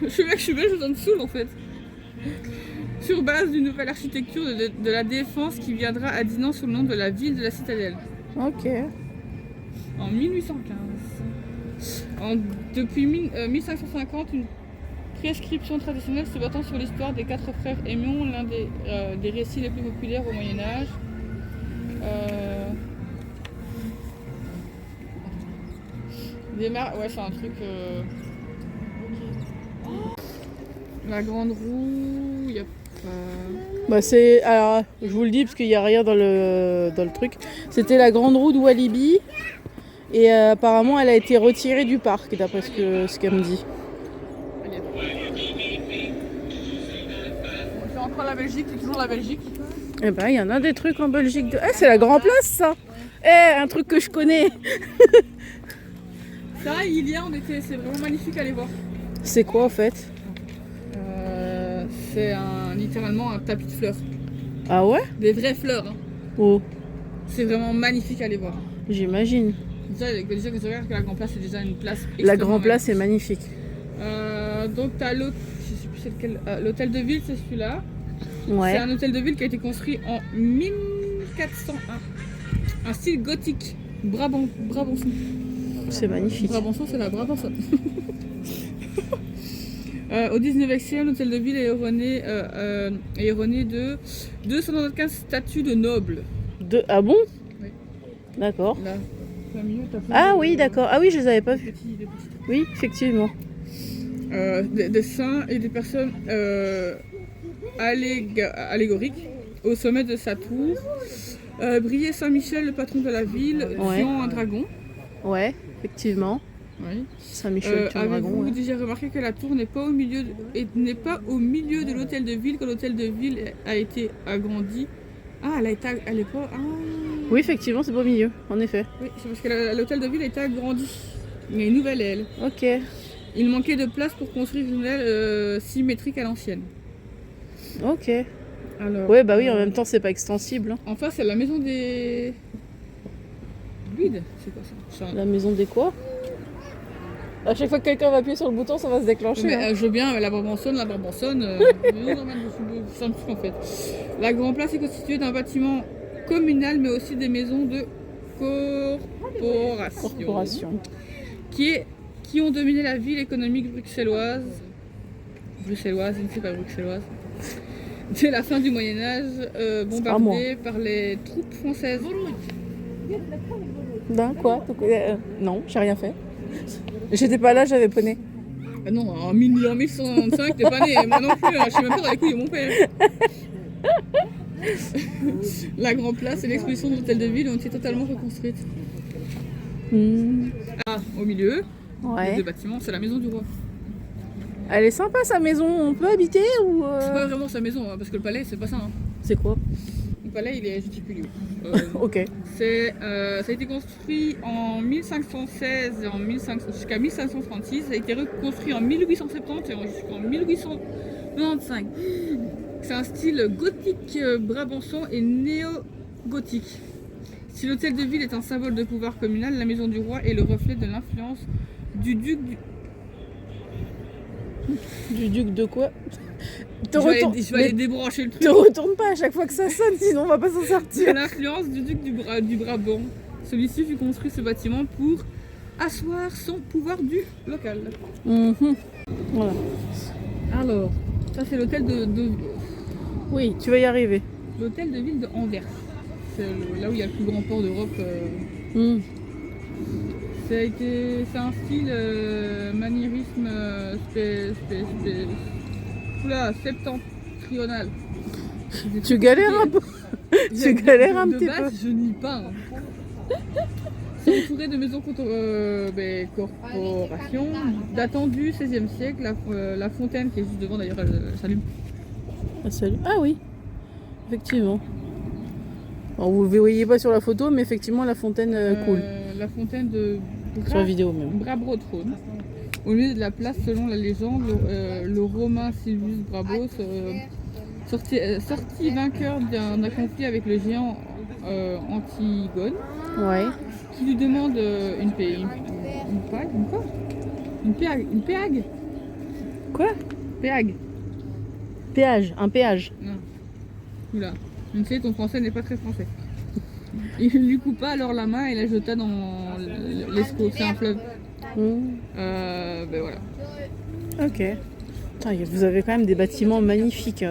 Je suis belge, je me saoule en fait. Sur base d'une nouvelle architecture de la défense qui viendra à Dinan sous le nom de la ville de la citadelle. Ok. En 1815. Depuis 1550, une prescription traditionnelle se battant sur l'histoire des 4 frères Aimion, l'un des récits les plus populaires au Moyen-Âge. Ouais, c'est un truc. La grande roue, il y a pas. Bah c'est. Alors, je vous le dis parce qu'il n'y a rien dans le truc. C'était la grande roue de Walibi. Et apparemment, elle a été retirée du parc, d'après ce qu'elle me dit. C'est encore la Belgique, c'est toujours la Belgique. Eh ben, il y en a des trucs en Belgique. Ah, c'est la Grand Place, ça. Un truc que je connais. Ça, c'est vraiment magnifique à aller voir. C'est quoi, en fait? C'est littéralement un tapis de fleurs. Ah ouais? Des vraies fleurs. Hein. Oh. C'est vraiment magnifique à aller voir. J'imagine. Déjà que tu regardes que la Grand Place, c'est déjà une place. La Grand Place est magnifique. Donc, tu as l'hôtel, je sais plus c'est lequel. L'hôtel de ville, c'est celui-là. Ouais. C'est un hôtel de ville qui a été construit en 1401. Un style gothique. Brabançon. C'est magnifique. Brabançon, c'est la Brabançon. Au 19e siècle, l'hôtel de ville est erroné de 295 statues de nobles. Ah bon? Oui. D'accord. Là, au milieu, t'as plein Ah de- oui, d'accord. Ah oui, je les avais pas vus. des petits- Oui, effectivement. des saints et des personnes allégoriques au sommet de sa tour. Brillait Saint-Michel, le patron de la ville, Ouais. tuant un dragon. Ouais, effectivement. Oui. Saint-Michel, tu Avez-vous dragon. Ouais. déjà remarqué que la tour n'est pas au milieu de l'hôtel de ville quand l'hôtel de ville a été agrandi? Ah, elle est pas. Ah. Oui, effectivement, c'est pas au milieu, en effet. Oui, c'est parce que l'hôtel de ville a été agrandi. Il y a une nouvelle aile. Ok. Il manquait de place pour construire une aile symétrique à l'ancienne. Ok. Alors, Ouais, bah oui, en même temps, c'est pas extensible. Hein. en face, c'est la maison des. Druides. C'est quoi ça? La maison des quoi? À chaque fois que quelqu'un va appuyer sur le bouton, ça va se déclencher. Mais, hein. je veux bien la Brabançonne. c'est un truc en fait. La Grand Place est constituée d'un bâtiment communal, mais aussi des maisons de corporations. Qui ont dominé la ville économique bruxelloise, je ne sais pas bruxelloise, dès la fin du Moyen-Âge, bombardée par les troupes françaises. Ben quoi? Non, j'ai rien fait. J'étais pas là, j'avais poney. Ah non, en 1195, t'es pas né, moi non plus, je sais même pas dans les couilles de mon père. La Grande Place et l'exposition de l'hôtel de ville ont été totalement reconstruites. Ah, au milieu, les deux bâtiments, c'est la maison du roi. Elle est sympa sa maison, on peut habiter ou C'est pas vraiment sa maison, hein, parce que le palais, c'est pas ça. Hein. C'est quoi? Le palais, il est particulier. Ok. Ça a été construit en 1516 et jusqu'à 1536. Ça a été reconstruit en 1870 et jusqu'en 1895. C'est un style gothique brabançon et néo-gothique. Si l'hôtel de ville est un symbole de pouvoir communal, la maison du roi est le reflet de l'influence du duc Du duc de quoi? Je vais aller débrancher le truc. Te retourne pas à chaque fois que ça sonne, sinon on va pas s'en sortir. L'influence du duc du Brabant. Celui-ci fut construit ce bâtiment pour asseoir son pouvoir du local. Voilà. Alors, ça c'est l'hôtel de... Oui, tu vas y arriver. L'hôtel de ville de Anvers. C'est là où il y a le plus grand port d'Europe. C'est un style maniérisme septentrional. Tu galères un peu. Tu galères un petit peu. Je nie pas. Hein. C'est entouré de maisons corporations datant du XVIe siècle. La fontaine qui est juste devant d'ailleurs, elle s'allume. Ah oui, effectivement. Alors, vous ne le voyez pas sur la photo, mais effectivement la fontaine coule. La fontaine de sur la vidéo même. Brabrotrone. Au milieu de la place, selon la légende, le Romain Silvius Brabos, sorti vainqueur d'un conflit avec le géant Antigone, qui lui demande une péage. Quoi? Péage. Péage, un péage. Non. Oula, je ne sais, ton français n'est pas très français. Il lui coupa alors la main et la jeta dans l'Escaut, c'est un fleuve. Voilà. Ok. Putain, vous avez quand même des bâtiments magnifiques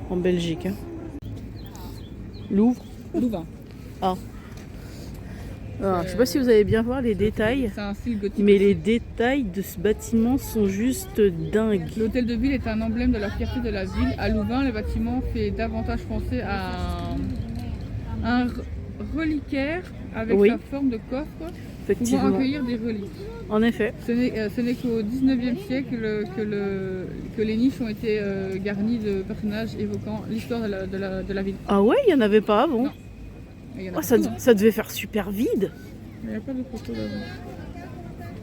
en Belgique. Hein. Louvain. Ah. Alors, je sais pas si vous allez bien voir les détails, c'est un style gothique. Mais les détails de ce bâtiment sont juste dingues. L'hôtel de ville est un emblème de la fierté de la ville. À Louvain, le bâtiment fait davantage penser à un reliquaire avec sa forme de coffre pouvant accueillir des reliques. En effet. Ce n'est qu'au 19e siècle que les niches ont été garnies de personnages évoquant l'histoire de la ville. Ah ouais, il n'y en avait pas avant. Non. Oh, ça devait faire super vide. Il n'y a pas de photos d'avant.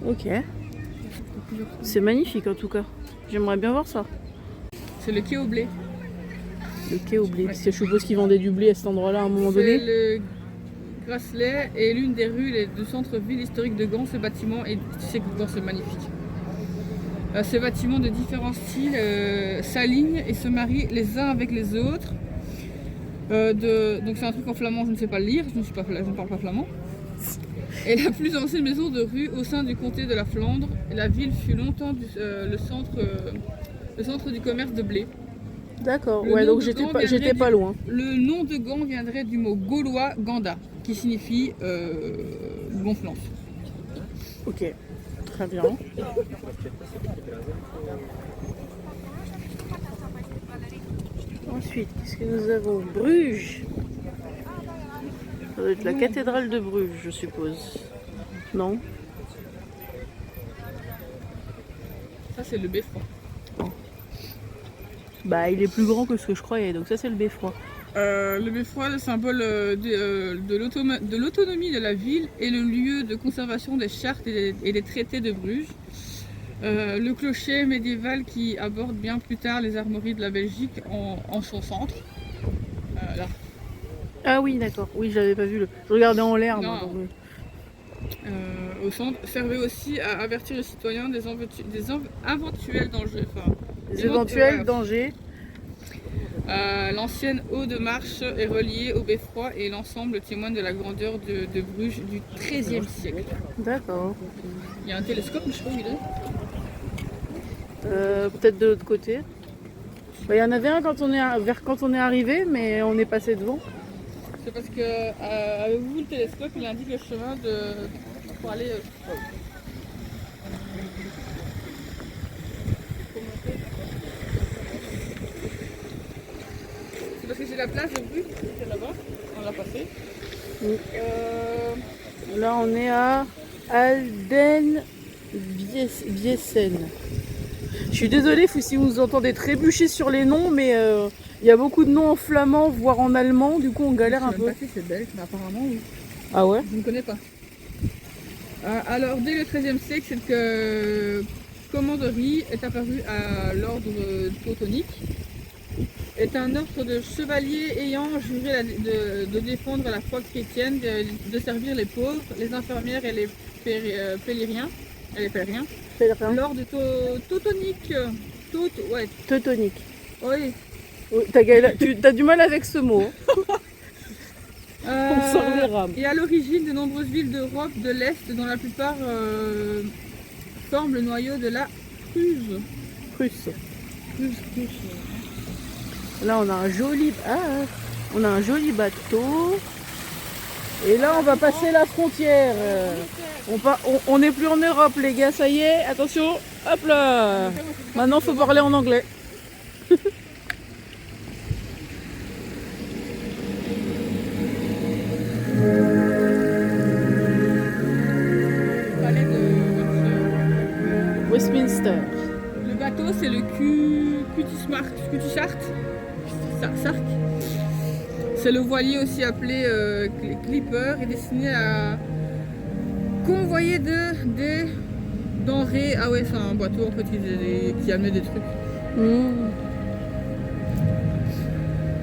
Ok. C'est magnifique en tout cas. J'aimerais bien voir ça. C'est le quai au blé. Le quai au blé. Je suppose qu'ils vendaient du blé à cet endroit-là à un moment donné. Le Grasselet est l'une des rues du centre-ville historique de Gand. Ce bâtiment, et tu sais que Gand c'est magnifique. Ces bâtiments de différents styles s'alignent et se marient les uns avec les autres. Donc c'est un truc en flamand, je ne sais pas le lire, je ne parle pas flamand. Et la plus ancienne maison de rue au sein du comté de la Flandre, la ville fut longtemps le centre du commerce de blé. D'accord, ouais, donc j'étais pas loin. Le nom de Gand viendrait du mot gaulois ganda, qui signifie gonflance. Ok, très bien. Ensuite, qu'est-ce que nous avons? Bruges. Ça doit être la cathédrale de Bruges, je suppose. Non? Ça, c'est le beffroi. Oh. Bah, il est plus grand que ce que je croyais, donc ça, c'est le beffroi. Le beffroi, le symbole de l'autonomie de la ville et le lieu de conservation des chartes et des traités de Bruges. Le clocher médiéval qui aborde bien plus tard les armoiries de la Belgique en son centre. Là. Ah oui, d'accord. Oui, je l'avais pas vu. Je regardais en l'air. Au centre, servait aussi à avertir les citoyens des éventuels dangers. Des éventuels dangers. L'ancienne eau de marche est reliée au beffroi et l'ensemble témoigne de la grandeur de Bruges du XIIIe siècle. D'accord. Il y a un télescope, mais je sais pas où il est. Peut-être de l'autre côté. Bah, il y en avait un quand on est arrivé, mais on est passé devant. C'est parce que avec vous, le télescope, il indique le chemin pour aller. C'est parce que j'ai la place de Bruges, c'est là-bas, on l'a passé. Oui. Là, on est à Alden-Biesen. Je suis désolée si vous entendez trébucher sur les noms, mais il y a beaucoup de noms en flamand, voire en allemand, du coup on galère un peu. C'est belge, mais apparemment oui. Ah ouais? Je ne connais pas. Alors, dès le XIIIe siècle, cette commanderie est apparue à l'ordre teutonique. Est un ordre de chevaliers ayant juré de défendre la foi chrétienne, de servir les pauvres, les infirmières et les pèlerins. L'ordre teutonique. Ouais. Teutonique. Oui. T'as du mal avec ce mot. On sort les rames. Et à l'origine de nombreuses villes d'Europe de l'Est, dont la plupart forment le noyau de la Prusse. Là on a un joli bateau. Et là on va passer la frontière. On n'est plus en Europe les gars, ça y est, attention, hop là. Maintenant faut parler en anglais. Westminster. Le bateau c'est le Cutty-Sark. C'est le voilier aussi appelé Clipper et destiné à convoyer des denrées. Ah ouais, c'est un bateau en fait qui amenait des trucs.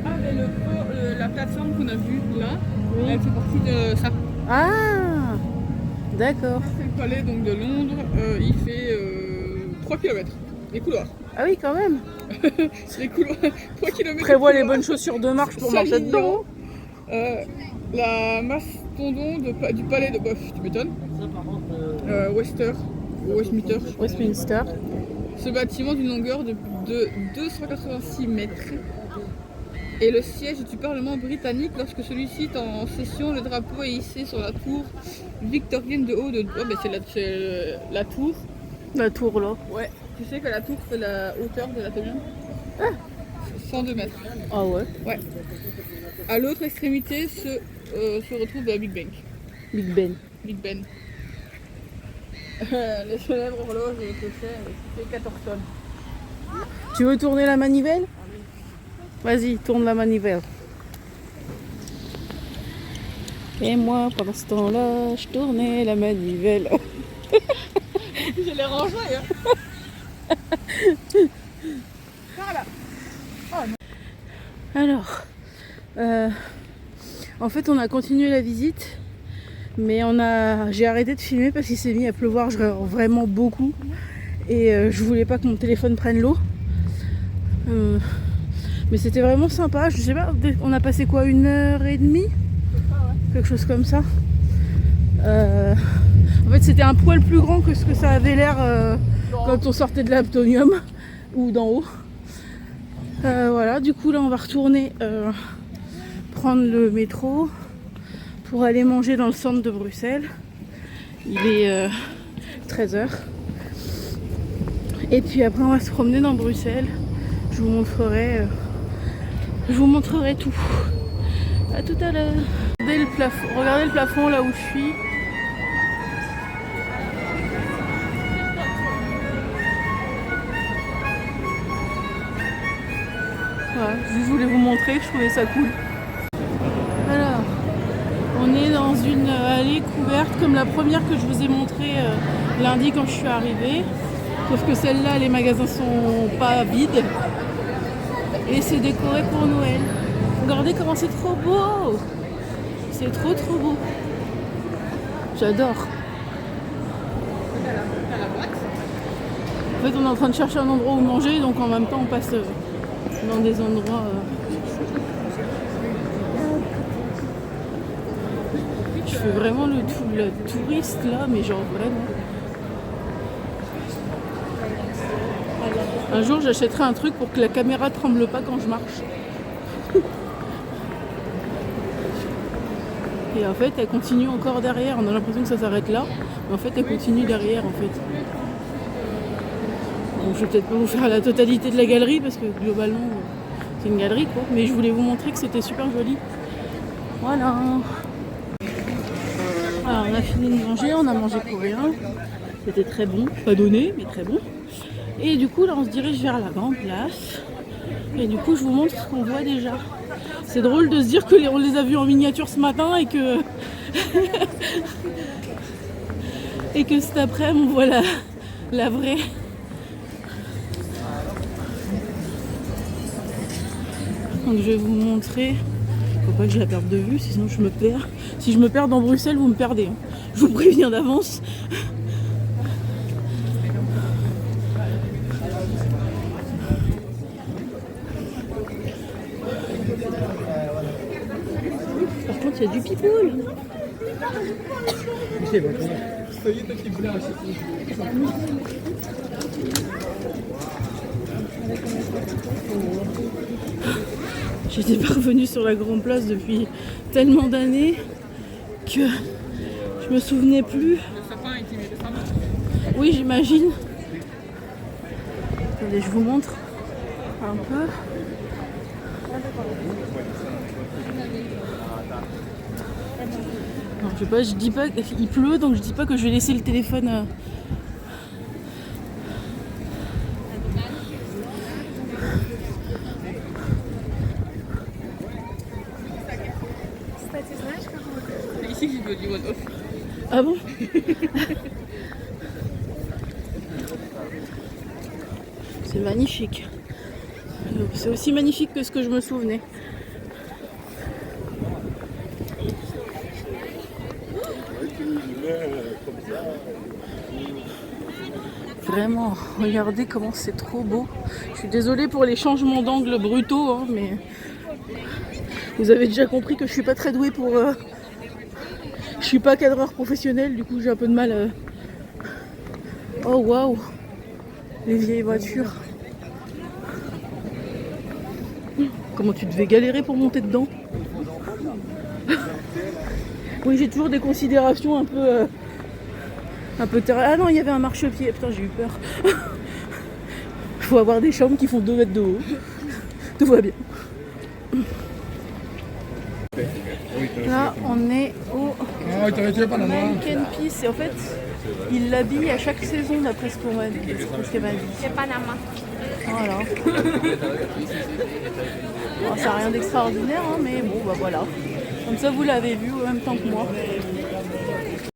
Ah mais la plateforme qu'on a vue là, elle fait partie de ça. Ah, d'accord. C'est le palais donc, de Londres, il fait 3 km, les couloirs. Ah oui quand même. Les couloirs, 3 km. Prévois les bonnes chaussures de marche pour marcher dedans. La mastodon du palais de Boff, tu m'étonnes. Westminster. Ce bâtiment d'une longueur de 286 mètres est le siège du Parlement britannique. Lorsque celui-ci est en session, le drapeau est hissé sur la tour victorienne de haut de... Oh, ben c'est la tour. La tour là. Ouais. Tu sais que la tour fait la hauteur de la commune 102 mètres. Ah ouais. Ouais. À l'autre extrémité se retrouve la Big Ben. Big Ben. Les célèbres horloges que c'est, fait 14 tonnes. Tu veux tourner la manivelle? Vas-y, tourne la manivelle. Et moi, pendant ce temps-là, je tournais la manivelle. Je l'ai rangé. Hein. Voilà. Oh, alors, en fait, on a continué la visite, mais j'ai arrêté de filmer parce qu'il s'est mis à pleuvoir vraiment beaucoup, et je voulais pas que mon téléphone prenne l'eau. Mais c'était vraiment sympa. Je sais pas, on a passé quoi, 1h30, quelque chose comme ça. En fait, c'était un poil plus grand que ce que ça avait l'air quand on sortait de l'Aptonium ou d'en haut. Voilà, du coup là on va retourner prendre le métro pour aller manger dans le centre de Bruxelles. Il est 13h. Et puis après on va se promener dans Bruxelles. Je vous montrerai tout. À tout à l'heure. Regardez le plafond là où je suis. Voilà, je voulais vous montrer, je trouvais ça cool. Alors, on est dans une allée couverte comme la première que je vous ai montrée lundi quand je suis arrivée. Sauf que celle-là, les magasins sont pas vides. Et c'est décoré pour Noël. Regardez comment c'est trop beau! C'est trop beau. J'adore. En fait, on est en train de chercher un endroit où manger, donc en même temps, on passe dans des endroits. Je fais vraiment le touriste là, mais genre vraiment. Un jour, j'achèterai un truc pour que la caméra tremble pas quand je marche. Et en fait, elle continue encore derrière. On a l'impression que ça s'arrête là, mais en fait, elle continue derrière en fait. Bon, je vais peut-être pas vous faire la totalité de la galerie parce que globalement, c'est une galerie quoi. Mais je voulais vous montrer que c'était super joli. Voilà. Alors, on a fini de manger, on a mangé coréen. C'était très bon, pas donné, mais très bon. Et du coup, là, on se dirige vers la grande place. Et du coup, je vous montre ce qu'on voit déjà. C'est drôle de se dire que on les a vus en miniature ce matin et que et que cet après-midi, on voit la vraie. Donc, je vais vous montrer. Faut pas que je la perde de vue, sinon je me perds. Si je me perds dans Bruxelles, vous me perdez. Hein. Je vous préviens d'avance. Par contre, il y a du people. J'étais pas revenue sur la grande place depuis tellement d'années que je me souvenais plus. Oui, j'imagine. Attendez, je vous montre un peu. Non, je sais pas, je dis pas qu'il pleut, donc je dis pas que je vais laisser le téléphone. Ah bon? C'est magnifique. C'est aussi magnifique que ce que je me souvenais. Vraiment, regardez comment c'est trop beau. Je suis désolée pour les changements d'angle brutaux, hein, mais vous avez déjà compris que je suis pas très douée pour... Je suis pas cadreur professionnel, du coup j'ai un peu de mal. Oh waouh, les vieilles voitures. Comment tu devais galérer pour monter dedans? Oui, j'ai toujours des considérations un peu Ah non, il y avait un marchepied. Putain, j'ai eu peur. Faut avoir des chambres qui font 2 mètres de haut. Tout va bien. Là, on est au Mannequin Peace. Et en fait, il l'habille à chaque saison d'après ce qu'elle m'a dit. C'est Panama. Voilà. Bon, c'est rien d'extraordinaire, hein, mais bon, bah voilà. Comme ça, vous l'avez vu en même temps que moi.